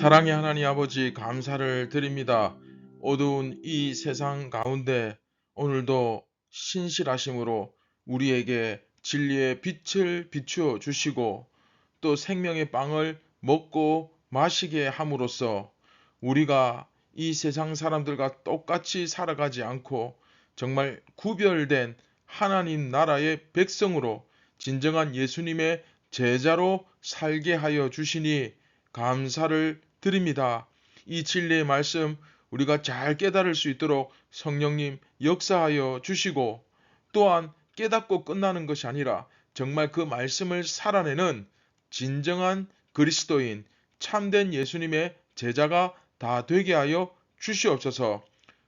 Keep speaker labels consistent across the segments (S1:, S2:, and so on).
S1: 사랑의 하나님 아버지 감사를 드립니다. 어두운 이 세상 가운데 오늘도 신실하심으로 우리에게 진리의 빛을 비추어 주시고 또 생명의 빵을 먹고 마시게 함으로써 우리가 이 세상 사람들과 똑같이 살아가지 않고 정말 구별된 하나님 나라의 백성으로 진정한 예수님의 제자로 살게 하여 주시니 감사를 드립니다. 이 진리의 말씀 우리가 잘 깨달을 수 있도록 성령님 역사하여 주시고 또한 깨닫고 끝나는 것이 아니라 정말 그 말씀을 살아내는 진정한 그리스도인 참된 예수님의 제자가 다 되게 하여 주시옵소서.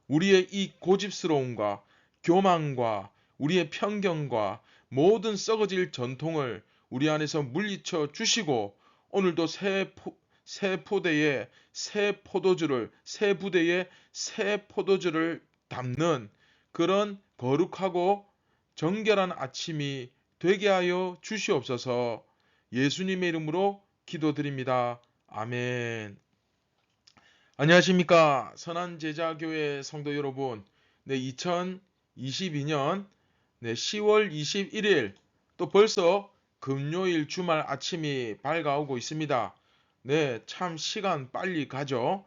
S1: 우리의 이 고집스러움과 교만과 우리의 편견과 모든 썩어질 전통을 우리 안에서 물리쳐 주시고 오늘도 새 포대에 새 포도주를 새 부대에 새 포도주를 담는 그런 거룩하고 정결한 아침이 되게 하여 주시옵소서. 예수님의 이름으로 기도드립니다. 아멘. 안녕하십니까 선한 제자교회 성도 여러분. 2022년 10월 21일 또 벌써 금요일 주말 아침이 밝아오고 있습니다. 참 시간 빨리 가죠.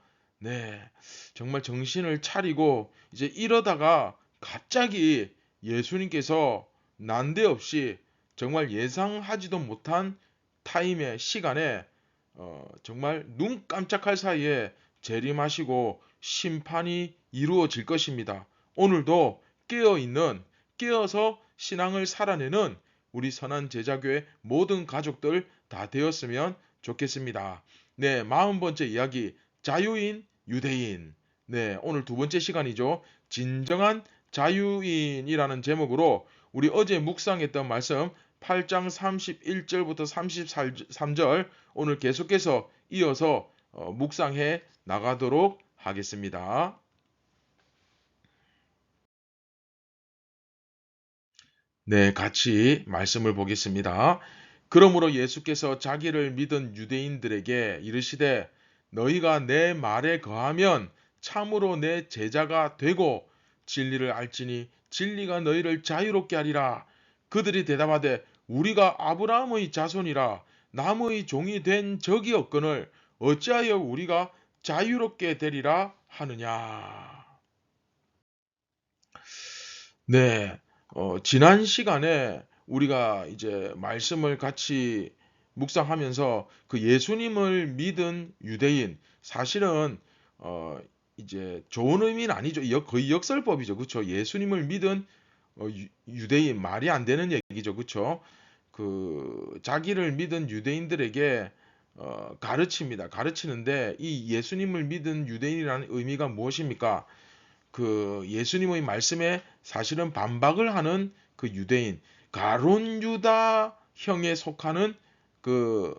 S1: 정말 정신을 차리고 이제 이러다가 갑자기 예수님께서 난데없이 정말 예상하지도 못한 타임의 시간에 정말 눈 깜짝할 사이에 재림하시고 심판이 이루어질 것입니다. 오늘도 깨어서 신앙을 살아내는 우리 선한 제자교회 모든 가족들 다 되었으면 좋겠습니다. 40번째 이야기 자유인 유대인. 오늘 두 번째 시간이죠. 진정한 자유인이라는 제목으로 우리 어제 묵상했던 말씀 8장 31절부터 33절 오늘 계속해서 이어서 묵상해 나가도록 하겠습니다. 같이 말씀을 보겠습니다. 그러므로 예수께서 자기를 믿은 유대인들에게 이르시되 너희가 내 말에 거하면 참으로 내 제자가 되고 진리를 알지니 진리가 너희를 자유롭게 하리라. 그들이 대답하되 우리가 아브라함의 자손이라 남의 종이 된 적이 없거늘 어찌하여 우리가 자유롭게 되리라 하느냐. 지난 시간에 우리가 이제 말씀을 같이 묵상하면서 그 예수님을 믿은 유대인, 사실은 이제 좋은 의미는 아니죠. 거의 역설법이죠. 그렇죠? 예수님을 믿은 유대인, 말이 안 되는 얘기죠. 그렇죠? 그 자기를 믿은 유대인들에게 가르칩니다. 가르치는데 이 예수님을 믿은 유대인이라는 의미가 무엇입니까? 그 예수님의 말씀에 사실은 반박을 하는 그 유대인, 가론 유다형에 속하는 그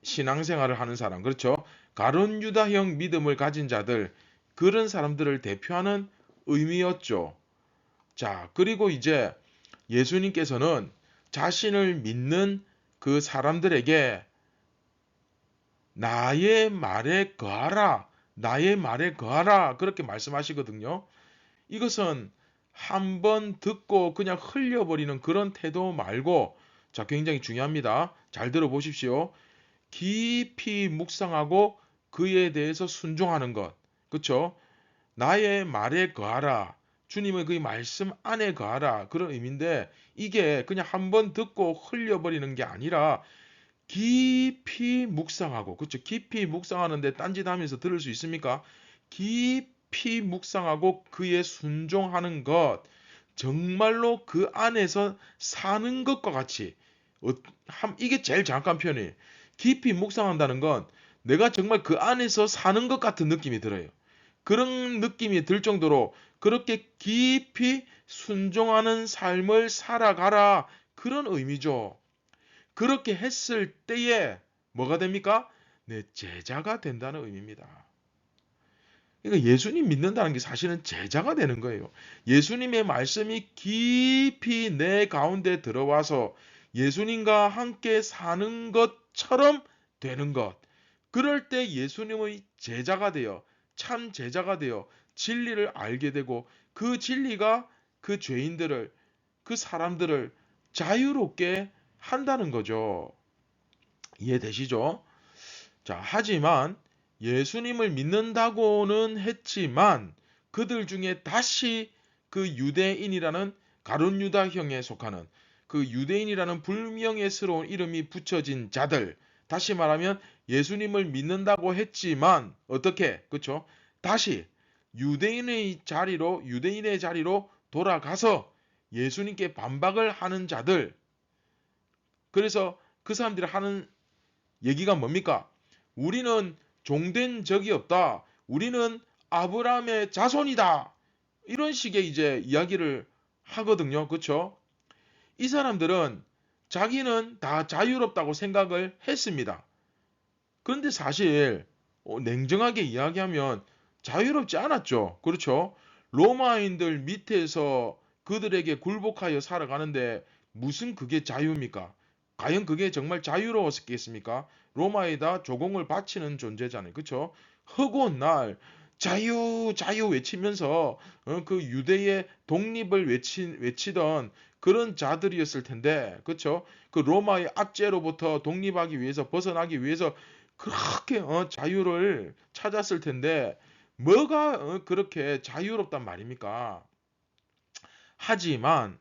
S1: 신앙생활을 하는 사람, 그렇죠? 가론 유다형 믿음을 가진 자들, 그런 사람들을 대표하는 의미였죠. 자, 그리고 이제 예수님께서는 자신을 믿는 그 사람들에게 나의 말에 거하라, 나의 말에 거하라, 그렇게 말씀하시거든요. 이것은 한번 듣고 그냥 흘려버리는 그런 태도 말고, 자, 굉장히 중요합니다. 잘 들어보십시오. 깊이 묵상하고 그에 대해서 순종하는 것. 그쵸? 나의 말에 거하라. 주님의 그 말씀 안에 거하라. 그런 의미인데 이게 그냥 한번 듣고 흘려버리는 게 아니라 깊이 묵상하고, 그렇죠? 깊이 묵상하는데 딴짓하면서 들을 수 있습니까? 깊이 묵상하고 그에 순종하는 것, 정말로 그 안에서 사는 것과 같이, 이게 제일 정확한 표현이에요. 깊이 묵상한다는 건 내가 정말 그 안에서 사는 것 같은 느낌이 들어요. 그런 느낌이 들 정도로 그렇게 깊이 순종하는 삶을 살아가라, 그런 의미죠. 그렇게 했을 때에 뭐가 됩니까? 내 제자가 된다는 의미입니다. 그러니까 예수님 믿는다는 게 사실은 제자가 되는 거예요. 예수님의 말씀이 깊이 내 가운데 들어와서 예수님과 함께 사는 것처럼 되는 것. 그럴 때 예수님의 제자가 되어 참 제자가 되어 진리를 알게 되고 그 진리가 그 죄인들을 그 사람들을 자유롭게 한다는 거죠. 이해되시죠? 자, 하지만 예수님을 믿는다고는 했지만 그들 중에 다시 그 유대인이라는 가룟 유다형에 속하는 그 유대인이라는 불명예스러운 이름이 붙여진 자들, 다시 말하면 예수님을 믿는다고 했지만 어떻게? 그렇죠? 다시 유대인의 자리로 돌아가서 예수님께 반박을 하는 자들. 그래서 그 사람들이 하는 얘기가 뭡니까? 우리는 종된 적이 없다. 우리는 아브라함의 자손이다. 이런 식의 이제 이야기를 하거든요. 그렇죠? 이 사람들은 자기는 다 자유롭다고 생각을 했습니다. 그런데 사실 냉정하게 이야기하면 자유롭지 않았죠. 그렇죠? 로마인들 밑에서 그들에게 굴복하여 살아가는데 무슨 그게 자유입니까? 과연 그게 정말 자유로웠겠습니까? 로마에다 조공을 바치는 존재잖아요. 그렇죠? 허구한 날 자유 자유 외치면서 그 유대의 독립을 외치던 그런 자들이었을 텐데, 그렇죠? 그 로마의 압제로부터 독립하기 위해서 벗어나기 위해서 그렇게 자유를 찾았을 텐데 뭐가 그렇게 자유롭단 말입니까? 하지만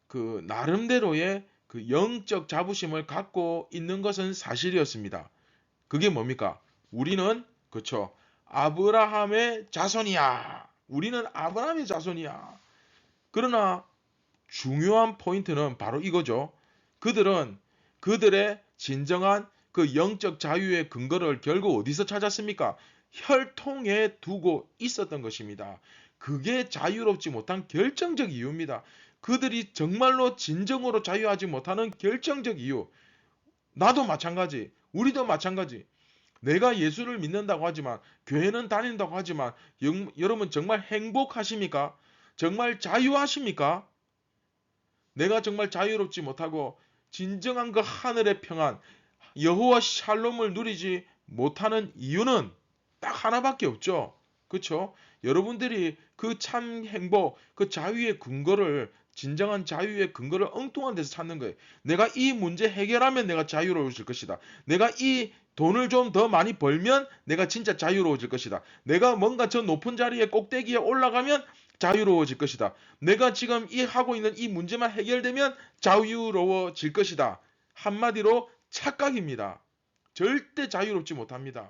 S1: 그 나름대로의 그 영적 자부심을 갖고 있는 것은 사실이었습니다. 그게 뭡니까? 우리는 그렇죠. 아브라함의 자손이야. 우리는 아브라함의 자손이야. 그러나 중요한 포인트는 바로 이거죠. 그들은 그들의 진정한 그 영적 자유의 근거를 결국 어디서 찾았습니까? 혈통에 두고 있었던 것입니다. 그게 자유롭지 못한 결정적 이유입니다. 그들이 정말로 진정으로 자유하지 못하는 결정적 이유. 나도 마찬가지, 우리도 마찬가지. 내가 예수를 믿는다고 하지만, 교회는 다닌다고 하지만, 여러분 정말 행복하십니까? 정말 자유하십니까? 내가 정말 자유롭지 못하고 진정한 그 하늘의 평안, 여호와 샬롬을 누리지 못하는 이유는 딱 하나밖에 없죠. 그렇죠? 여러분들이 그 참 행복, 그 자유의 근거를, 진정한 자유의 근거를 엉뚱한 데서 찾는 거예요. 내가 이 문제 해결하면 내가 자유로워질 것이다. 내가 이 돈을 좀 더 많이 벌면 내가 진짜 자유로워질 것이다. 내가 뭔가 저 높은 자리에 꼭대기에 올라가면 자유로워질 것이다. 내가 지금 하고 있는 이 문제만 해결되면 자유로워질 것이다. 한마디로 착각입니다. 절대 자유롭지 못합니다.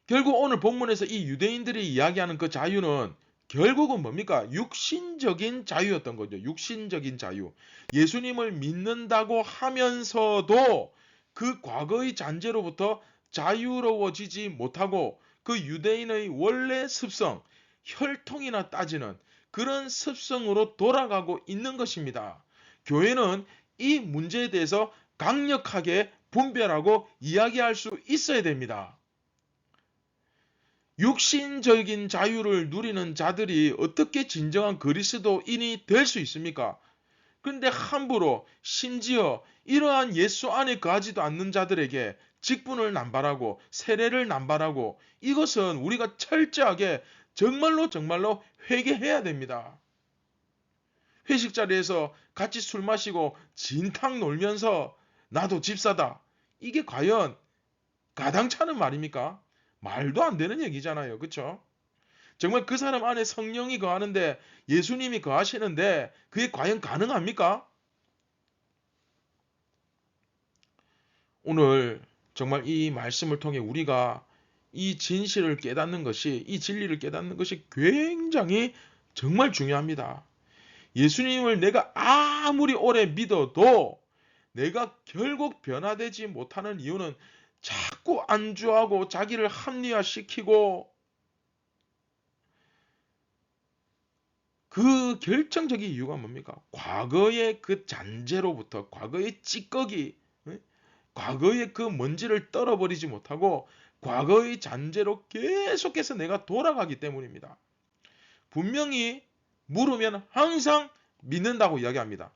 S1: 결국 오늘 본문에서 이 유대인들이 이야기하는 그 자유는 결국은 뭡니까? 육신적인 자유였던 거죠. 육신적인 자유. 예수님을 믿는다고 하면서도 그 과거의 잔재로부터 자유로워지지 못하고 그 유대인의 원래 습성, 혈통이나 따지는 그런 습성으로 돌아가고 있는 것입니다. 교회는 이 문제에 대해서 강력하게 분별하고 이야기할 수 있어야 됩니다. 육신적인 자유를 누리는 자들이 어떻게 진정한 그리스도인이 될 수 있습니까? 그런데 함부로 심지어 이러한 예수 안에 거하지도 않는 자들에게 직분을 남발하고 세례를 남발하고 이것은 우리가 철저하게 정말로 회개해야 됩니다. 회식 자리에서 같이 술 마시고 진탕 놀면서 나도 집사다. 이게 과연 가당차는 말입니까? 말도 안 되는 얘기잖아요. 그렇죠? 정말 그 사람 안에 성령이 거하는데 예수님이 거하시는데 그게 과연 가능합니까? 오늘 정말 이 말씀을 통해 우리가 이 진실을 깨닫는 것이, 이 진리를 깨닫는 것이 굉장히 정말 중요합니다. 예수님을 내가 아무리 오래 믿어도 내가 결국 변화되지 못하는 이유는 자꾸 안주하고 자기를 합리화시키고 그 결정적인 이유가 뭡니까? 과거의 그 잔재로부터 과거의 찌꺼기, 과거의 그 먼지를 떨어버리지 못하고 과거의 잔재로 계속해서 내가 돌아가기 때문입니다. 분명히 물으면 항상 믿는다고 이야기합니다.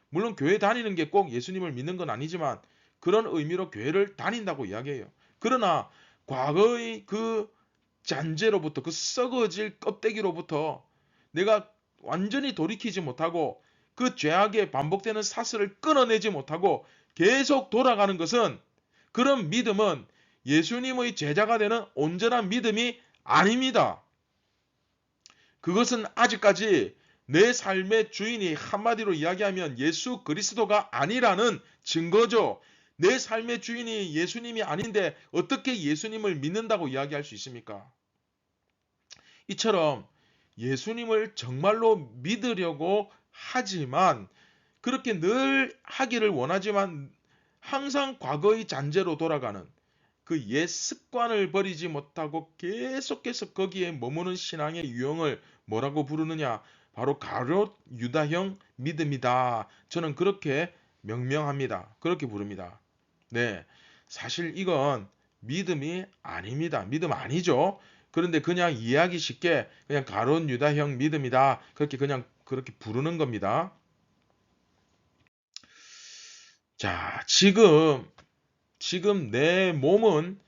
S1: 물론 교회 다니는 게 꼭 예수님을 믿는 건 아니지만 그런 의미로 교회를 다닌다고 이야기해요. 그러나 과거의 그 잔재로부터, 그 썩어질 껍데기로부터 내가 완전히 돌이키지 못하고 그 죄악의 반복되는 사슬을 끊어내지 못하고 계속 돌아가는 것은, 그런 믿음은 예수님의 제자가 되는 온전한 믿음이 아닙니다. 그것은 아직까지 내 삶의 주인이 한마디로 이야기하면 예수 그리스도가 아니라는 증거죠. 내 삶의 주인이 예수님이 아닌데 어떻게 예수님을 믿는다고 이야기할 수 있습니까? 이처럼 예수님을 정말로 믿으려고 하지만, 그렇게 늘 하기를 원하지만 항상 과거의 잔재로 돌아가는 그 옛 습관을 버리지 못하고 계속해서 거기에 머무는 신앙의 유형을 뭐라고 부르느냐? 바로 가룟 유다형 믿음이다. 저는 그렇게 명명합니다. 그렇게 부릅니다. 네. 사실 이건 믿음이 아닙니다. 믿음 아니죠. 그런데 그냥 이해하기 쉽게 그냥 가룟 유다형 믿음이다. 그렇게 그냥 그렇게 부르는 겁니다. 자, 지금 내 몸은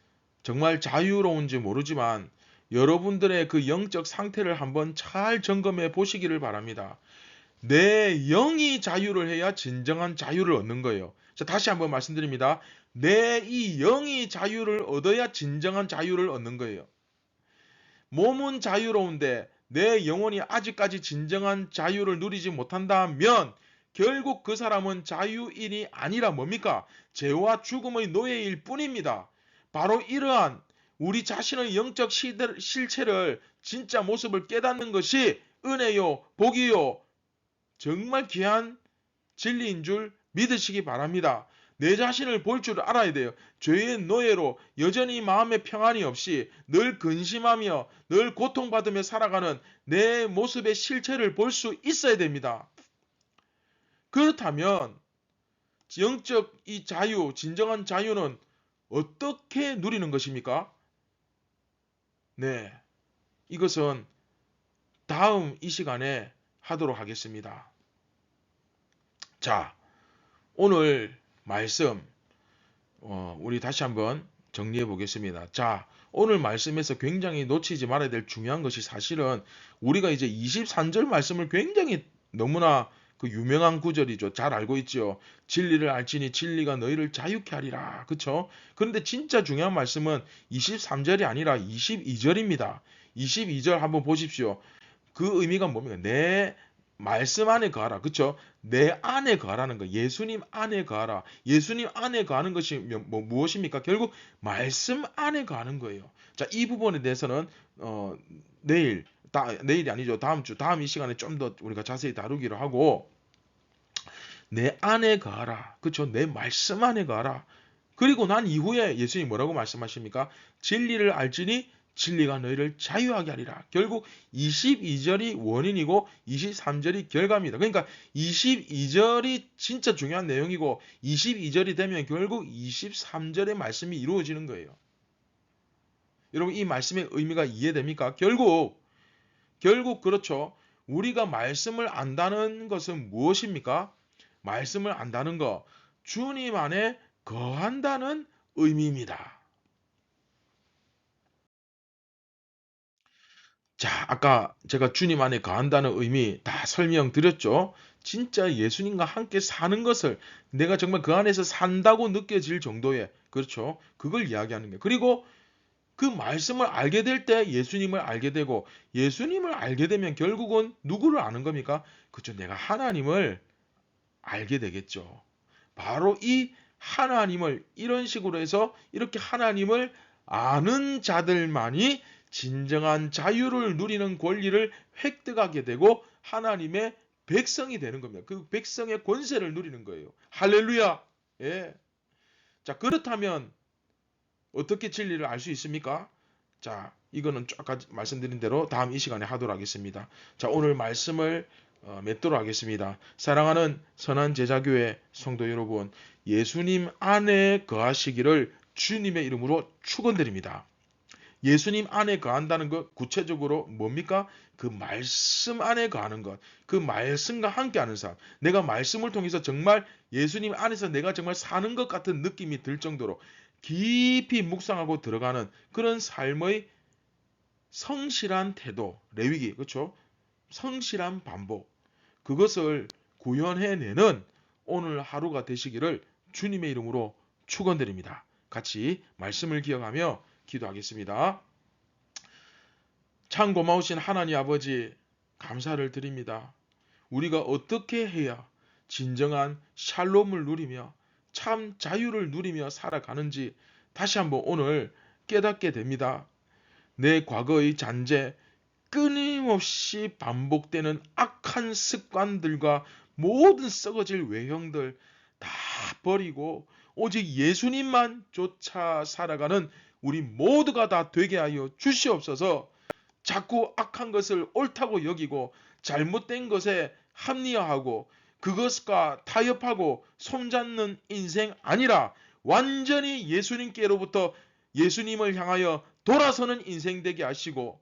S1: 정말 자유로운지 모르지만 여러분들의 그 영적 상태를 한번 잘 점검해 보시기를 바랍니다. 내 영이 자유를 해야 진정한 자유를 얻는 거예요. 자, 다시 한번 말씀드립니다. 내 이 영이 자유를 얻어야 진정한 자유를 얻는 거예요. 몸은 자유로운데 내 영혼이 아직까지 진정한 자유를 누리지 못한다면 결국 그 사람은 자유인이 아니라 뭡니까? 죄와 죽음의 노예일 뿐입니다. 바로 이러한 우리 자신의 영적 실체를, 진짜 모습을 깨닫는 것이 은혜요, 복이요, 정말 귀한 진리인 줄 믿으시기 바랍니다. 내 자신을 볼 줄 알아야 돼요. 죄의 노예로 여전히 마음의 평안이 없이 늘 근심하며 늘 고통받으며 살아가는 내 모습의 실체를 볼 수 있어야 됩니다. 그렇다면 영적 이 자유, 진정한 자유는 어떻게 누리는 것입니까? 네, 이것은 다음 이 시간에 하도록 하겠습니다. 자, 오늘 말씀 우리 다시 한번 정리해 보겠습니다. 자, 오늘 말씀에서 굉장히 놓치지 말아야 될 중요한 것이, 사실은 우리가 이제 23절 말씀을 굉장히 너무나 그 유명한 구절이죠. 잘 알고 있죠. 진리를 알지니 진리가 너희를 자유케 하리라. 그쵸? 그런데 진짜 중요한 말씀은 23절이 아니라 22절입니다. 22절 한번 보십시오. 그 의미가 뭡니까? 내 말씀 안에 거하라. 그쵸? 내 안에 거하라는 거. 예수님 안에 거하라. 예수님 안에 거하는 것이 무엇입니까? 결국 말씀 안에 거하는 거예요. 자, 이 부분에 대해서는 내일이 아니죠. 다음 이 시간에 좀 더 우리가 자세히 다루기로 하고, 내 안에 거하라. 그쵸? 내 말씀 안에 거하라. 그리고 난 이후에 예수님이 뭐라고 말씀하십니까? 진리를 알지니 진리가 너희를 자유하게 하리라. 결국 22절이 원인이고 23절이 결과입니다. 그러니까 22절이 진짜 중요한 내용이고 22절이 되면 결국 23절의 말씀이 이루어지는 거예요. 여러분, 이 말씀의 의미가 이해됩니까? 결국 그렇죠. 우리가 말씀을 안다는 것은 무엇입니까? 말씀을 안다는 것, 주님 안에 거한다는 의미입니다. 자, 아까 제가 주님 안에 거한다는 의미 다 설명드렸죠. 진짜 예수님과 함께 사는 것을 내가 정말 그 안에서 산다고 느껴질 정도의, 그렇죠, 그걸 이야기하는 거예요. 그리고 그 말씀을 알게 될 때 예수님을 알게 되고, 예수님을 알게 되면 결국은 누구를 아는 겁니까? 그렇죠, 내가 하나님을 알게 되겠죠. 바로 이 하나님을 이런 식으로 해서 이렇게 하나님을 아는 자들만이 진정한 자유를 누리는 권리를 획득하게 되고 하나님의 백성이 되는 겁니다. 그 백성의 권세를 누리는 거예요. 할렐루야. 예. 자, 그렇다면 어떻게 진리를 알 수 있습니까? 자, 이거는 아까 말씀드린 대로 다음 이 시간에 하도록 하겠습니다. 자, 오늘 말씀을 맺도록 하겠습니다. 사랑하는 선한 제자교회 성도 여러분, 예수님 안에 거하시기를 주님의 이름으로 축원드립니다. 예수님 안에 거한다는 것, 구체적으로 뭡니까? 그 말씀 안에 거하는 것, 그 말씀과 함께하는 삶, 내가 말씀을 통해서 정말 예수님 안에서 내가 정말 사는 것 같은 느낌이 들 정도로 깊이 묵상하고 들어가는 그런 삶의 성실한 태도, 레위기, 그렇죠? 성실한 반복, 그것을 구현해내는 오늘 하루가 되시기를 주님의 이름으로 축원드립니다. 같이 말씀을 기억하며 기도하겠습니다. 참 고마우신 하나님 아버지, 감사를 드립니다. 우리가 어떻게 해야 진정한 샬롬을 누리며 참 자유를 누리며 살아가는지 다시 한번 오늘 깨닫게 됩니다. 내 과거의 잔재, 끊임없이 반복되는 악한 습관들과 모든 썩어질 외형들 다 버리고 오직 예수님만 쫓아 살아가는 우리 모두가 다 되게 하여 주시옵소서. 자꾸 악한 것을 옳다고 여기고 잘못된 것에 합리화하고 그것과 타협하고 손잡는 인생 아니라 완전히 예수님께로부터 예수님을 향하여 돌아서는 인생 되게 하시고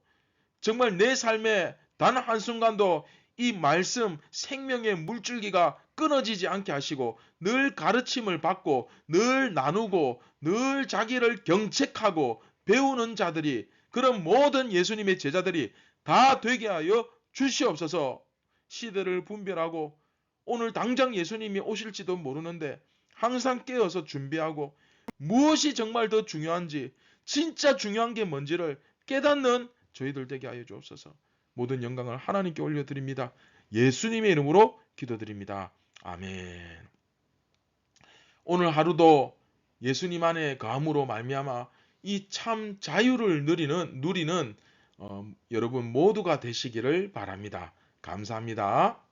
S1: 정말 내 삶에 단 한순간도 이 말씀 생명의 물줄기가 끊어지지 않게 하시고 늘 가르침을 받고 늘 나누고 늘 자기를 경책하고 배우는 자들이 그런 모든 예수님의 제자들이 다 되게 하여 주시옵소서. 시대를 분별하고 오늘 당장 예수님이 오실지도 모르는데 항상 깨어서 준비하고 무엇이 정말 더 중요한지 진짜 중요한 게 뭔지를 깨닫는 저희들 되게 하여 주옵소서. 모든 영광을 하나님께 올려드립니다. 예수님의 이름으로 기도드립니다. 아멘. 오늘 하루도 예수님 안에 거함으로 말미암아 이 참 자유를 누리는 여러분 모두가 되시기를 바랍니다. 감사합니다.